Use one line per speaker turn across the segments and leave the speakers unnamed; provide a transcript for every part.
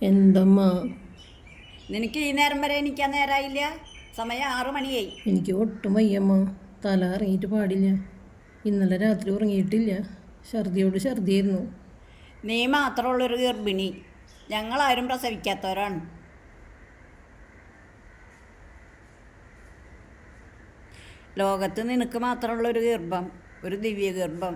എന്തമ്മ?
നിനക്ക് ഈ നേരം വരെ എണീക്കാൻ നേരമായില്ല. സമയം 6 മണിയായി.
എനിക്ക് ഒട്ടും വയ്യമ്മ. തല ഇറങ്ങിയിട്ട് പാടില്ല. ഇന്നലെ രാത്രി ഉറങ്ങിയിട്ടില്ല. ഛർദിയോട് ഛർദിയായിരുന്നു.
നീ മാത്രമുള്ളൊരു ഗർഭിണി. ഞങ്ങളാരും പ്രസവിക്കാത്തവരാണ്. ലോകത്ത് നിനക്ക് മാത്രമുള്ളൊരു ഗർഭം, ഒരു ദിവ്യഗർഭം.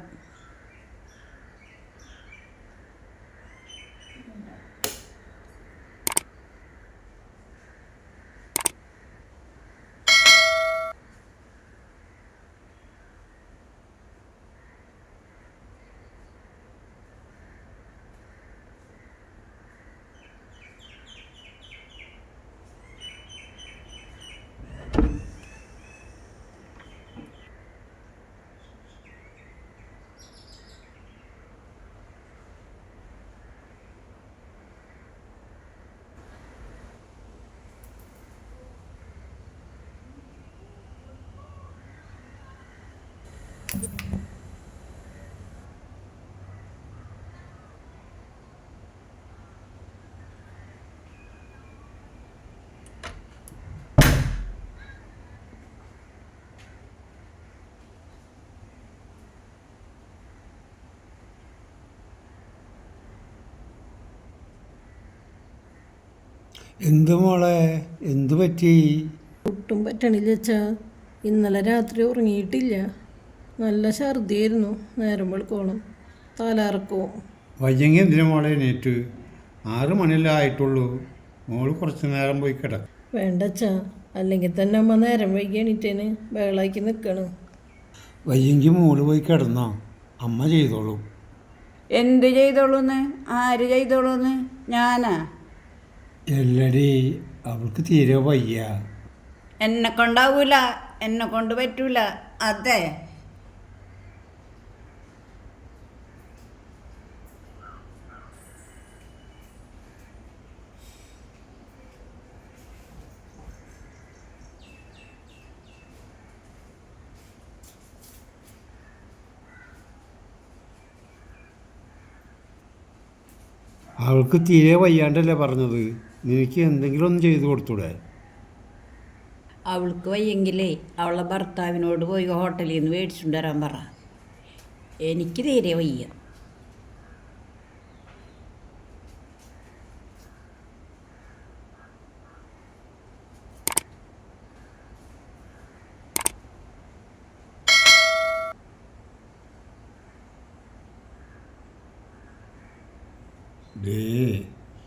എന്ത് മോളെ, എന്തു പറ്റി?
ഒട്ടും പറ്റണില്ല അച്ഛാ. ഇന്നലെ രാത്രി ഉറങ്ങിയിട്ടില്ല. നല്ല ഛർദിയായിരുന്നു. നേരം വെളുക്കോളം തലകറക്കവും.
വയ്യെങ്കിൽ എന്തിനു മോളെ എണീറ്റ്? 6 മണിയല്ലേ ആയിട്ടുള്ളൂ. മോള് കുറച്ച് നേരം പോയി കിടക്കും.
വേണ്ട അച്ഛാ, അല്ലെങ്കിൽ തന്നെ അമ്മ നേരം വൈകി എണീറ്റേന് ബഹളാക്കി നിൽക്കണം.
വയ്യെങ്കിൽ മോള് പോയി കിടന്നോ, അമ്മ ചെയ്തോളൂ.
എന്ത് ചെയ്തോളൂന്ന്? ആര് ചെയ്തോളൂന്ന്? ഞാനാ?
എല്ലടി, അവൾക്ക് തീരെ വയ്യ.
എന്നെ കൊണ്ടാവൂല, എന്നെ കൊണ്ട് പറ്റൂല. അതെ,
അവൾക്ക് തീരെ വയ്യാണ്ടല്ലേ പറഞ്ഞത്. നിനക്ക് എന്തെങ്കിലും ഒന്ന് ചെയ്തു കൊടുത്തൂടെ?
അവൾക്ക് വയ്യെങ്കിലേ അവളെ ഭർത്താവിനോട് പോയി ഹോട്ടലിൽ നിന്ന് മേടിച്ചുകൊണ്ട് വരാൻ പറ. എനിക്ക് തീരെ വയ്യ.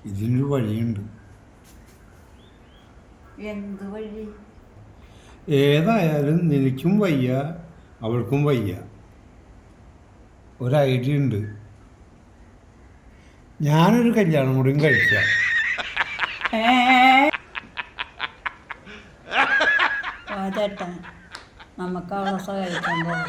ഇതിനൊരു വഴിയുണ്ട്.
എന്ത് വഴി?
ഏതായാലും നിനക്കും വയ്യ, അവൾക്കും വയ്യ. ഒരു ഐഡിയ ഉണ്ട്. ഞാനൊരു കല്യാണം കൂടിയും കഴിക്കാം.
ചേട്ടാ, നമുക്ക് അവളെ സഹായിക്കാൻ പോകാം.